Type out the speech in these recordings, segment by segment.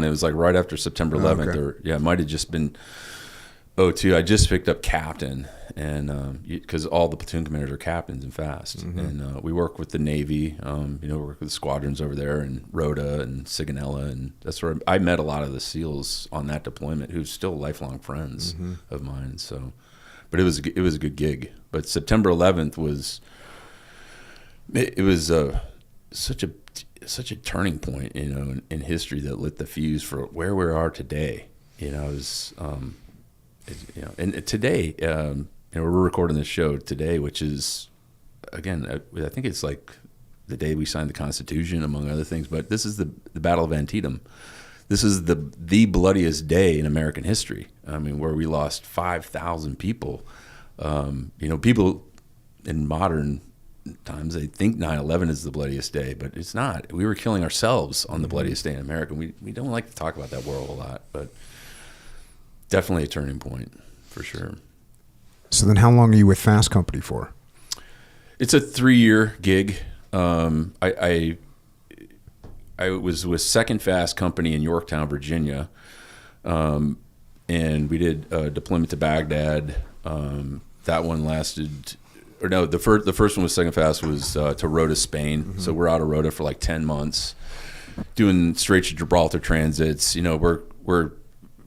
It was like right after September 11th, okay. or it might have just been '02. I just picked up captain, and because all the platoon commanders are captains in FAST, and we work with the Navy. We work with the squadrons over there, and Rhoda and Sigonella, and that's where I met a lot of the SEALs on that deployment, who's still lifelong friends of mine. So, but it was a good gig. But September 11th was such a turning point, in history that lit the fuse for where we are today. It was, and today, we're recording this show today, which is, again, I think it's like the day we signed the Constitution, among other things. But this is the Battle of Antietam. This is the bloodiest day in American history. I mean, where we lost 5,000 people. People in modern times, they think 9/11 is the bloodiest day, but it's not. We were killing ourselves on the bloodiest day in America. We don't like to talk about that war a lot, but definitely a turning point for sure. So then how long are you with Fast Company for? It's a 3-year gig. I was with Second Fast Company in Yorktown, Virginia, and we did a deployment to Baghdad. That one lasted... Or no, the first one was Second Fast was to Rota, Spain. So we're out of Rota for like 10 months, doing Strait of Gibraltar transits. We're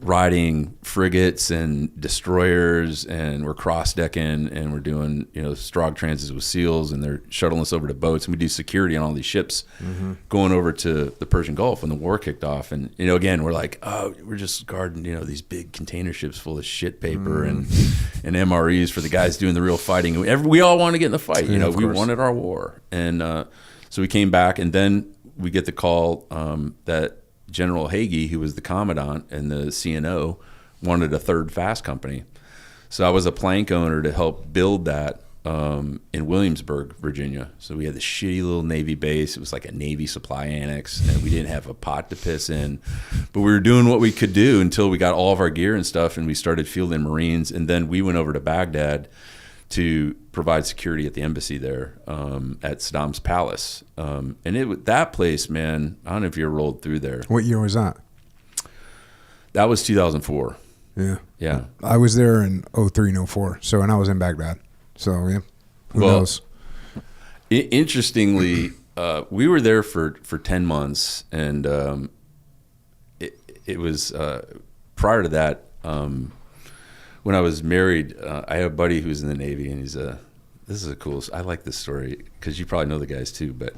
riding frigates and destroyers, and we're cross-decking, and we're doing Strog transits with SEALs, and they're shuttling us over to boats, and we do security on all these ships going over to the Persian Gulf when the war kicked off. And again, we're like, oh, we're just guarding these big container ships full of shit paper and MREs for the guys doing the real fighting. We all want to get in the fight. We wanted our war, and so we came back, and then we get the call that General Hagee, who was the commandant and the CNO, wanted a third Fast Company. So I was a plank owner to help build that in Williamsburg, Virginia. So we had this shitty little Navy base. It was like a Navy supply annex, and we didn't have a pot to piss in. But we were doing what we could do until we got all of our gear and stuff, and we started fielding Marines. And then we went over to Baghdad to provide security at the embassy there at Saddam's palace. And that place, man, I don't know if you ever rolled through there. What year was that? That was 2004. Yeah. I was there in 03 and 04, and I was in Baghdad. So, yeah, who knows? Interestingly, we were there for 10 months, and it was prior to that, when I was married, I have a buddy who's in the Navy, and this is a cool, I like this story because you probably know the guys too, but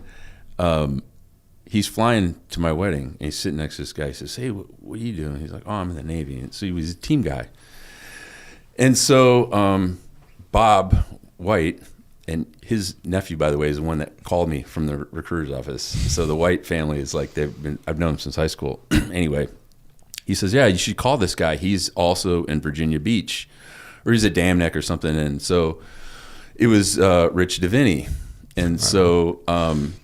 he's flying to my wedding, and he's sitting next to this guy. He says, hey, what are you doing? He's like, oh, I'm in the Navy. And so he was a team guy. And so Bob White, and his nephew, by the way, is the one that called me from the recruiter's office. So the White family is like, I've known them since high school. Anyway, he says, yeah, you should call this guy. He's also in Virginia Beach, or he's at Dam Neck or something. And so it was Rich Deviney. And so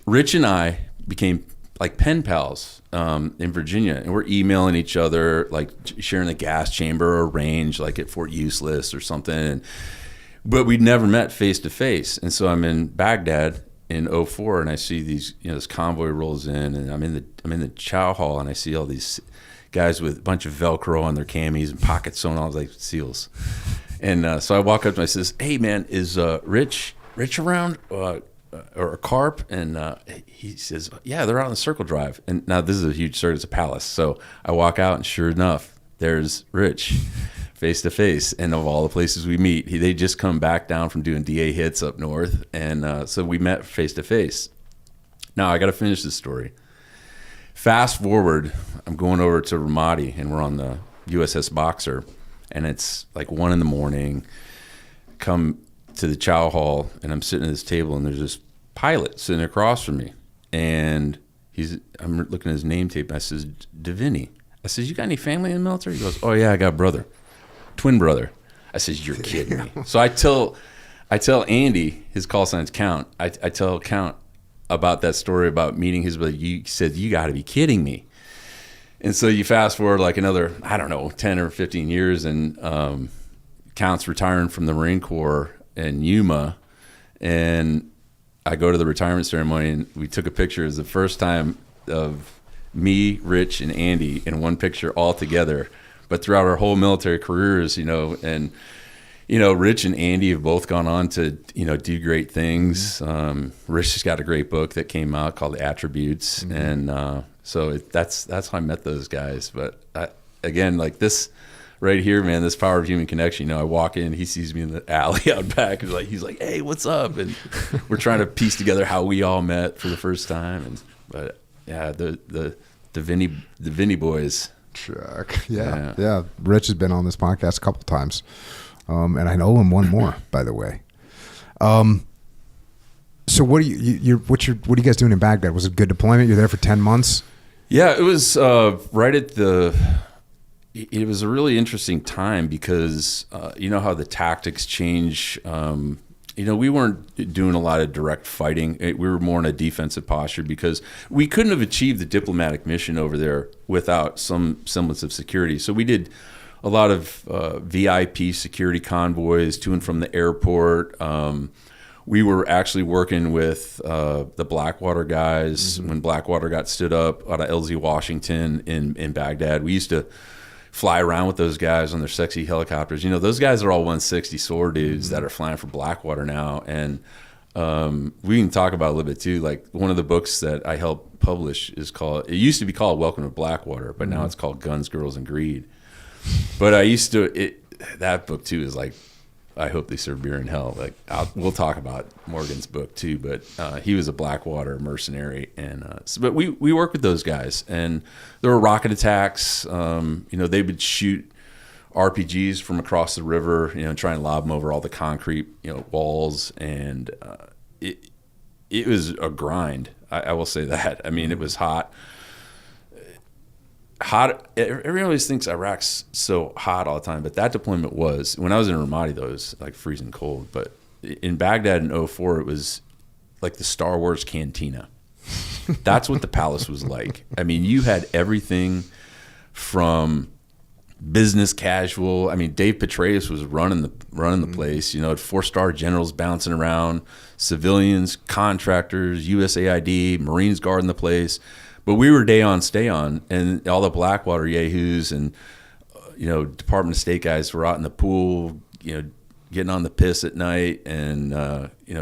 Rich and I became like pen pals in Virginia. And we're emailing each other, like sharing the gas chamber or range, like at Fort Useless or something. But we'd never met face to face. And so I'm in Baghdad in 04, and I see these, this convoy rolls in, and I'm in the chow hall, and I see all these guys with a bunch of Velcro on their camis and pockets sewn on like SEALs. And so I walk up to him, I says, hey man, is Rich around or Carp? And he says, yeah, they're out on the Circle Drive. And now this is a huge circle, it's a palace. So I walk out, and sure enough, there's Rich face to face. And of all the places we meet, they just come back down from doing DA hits up north. And so we met face to face. Now I got to finish this story. Fast forward, I'm going over to Ramadi, and we're on the USS Boxer, and it's like 1 a.m. Come to the chow hall, and I'm sitting at this table, and there's this pilot sitting across from me, and I'm looking at his name tape, and I says, Deviney. I says, you got any family in the military? He goes, oh yeah, I got a brother, twin brother. I says, you're kidding me. So I tell Andy, his call sign's Count. I tell Count about that story about meeting his brother. You said, you got to be kidding me. And so you fast forward like another, 10 or 15 years, and Count's retiring from the Marine Corps in Yuma, and I go to the retirement ceremony, and we took a picture. It was the first time of me, Rich, and Andy in one picture all together. But throughout our whole military careers, and Rich and Andy have both gone on to, do great things. Rich has got a great book that came out called The Attributes. And so that's how I met those guys. But again, like this right here, man, this Power of Human Connection, I walk in, he sees me in the alley out back. And he's like, hey, what's up? And we're trying to piece together how we all met for the first time. But yeah, the Vinny boys. Chuck. Yeah. Rich has been on this podcast a couple times. And I know him one more, by the way. So what are what are you guys doing in Baghdad? Was it a good deployment? You're there for 10 months? Yeah, it was right at it was a really interesting time because you know how the tactics change. We weren't doing a lot of direct fighting. We were more in a defensive posture because we couldn't have achieved the diplomatic mission over there without some semblance of security. So we did a lot of VIP security convoys to and from the airport. We were actually working with the Blackwater guys when Blackwater got stood up out of LZ Washington in Baghdad. We used to fly around with those guys on their sexy helicopters. Those guys are all 160 SOAR dudes that are flying for Blackwater now. And we can talk about it a little bit too. Like one of the books that I helped publish it used to be called Welcome to Blackwater, but now it's called Guns, Girls, and Greed. But that book too is like, I hope they serve beer in hell. Like we'll talk about Morgan's book too, but he was a Blackwater mercenary, and but we worked with those guys, and there were rocket attacks. They would shoot RPGs from across the river, and try and lob them over all the concrete, walls, and it was a grind. I will say that. I mean, it was hot. Everyone always thinks Iraq's so hot all the time, but that deployment was, when I was in Ramadi though, it was like freezing cold. But in Baghdad in 2004, it was like the Star Wars Cantina. That's what the palace was like. I mean, you had everything from business casual. I mean, Dave Petraeus was running the place. Had 4-star generals bouncing around, civilians, contractors, USAID, Marines guarding the place. But we were day on, stay on, and all the Blackwater yahoos and Department of State guys were out in the pool, getting on the piss at night and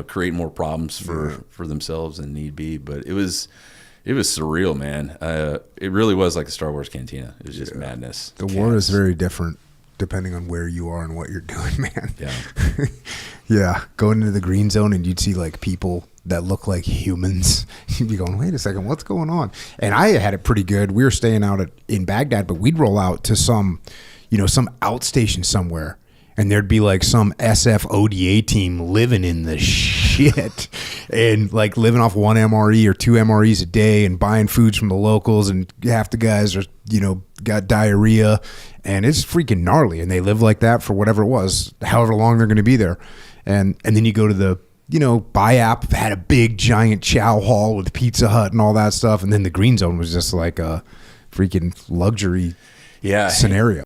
creating more problems for themselves than need be. But it was surreal, man. It really was like a Star Wars Cantina. It was just madness. The war is very different depending on where you are and what you're doing, man. Yeah. Yeah. Going into the green zone and you'd see like people that look like humans. You'd be going, wait a second, what's going on? And I had it pretty good. We were staying out in Baghdad, but we'd roll out to some outstation somewhere, and there'd be like some SF ODA team living in the shit and like living off 1 MRE or 2 MREs a day and buying foods from the locals, and half the guys are, got diarrhea, and it's freaking gnarly, and they live like that for whatever it was, however long they're going to be there. And then you go to the BIAP had a big giant chow hall with Pizza Hut and all that stuff. And then the green zone was just like a freaking luxury scenario.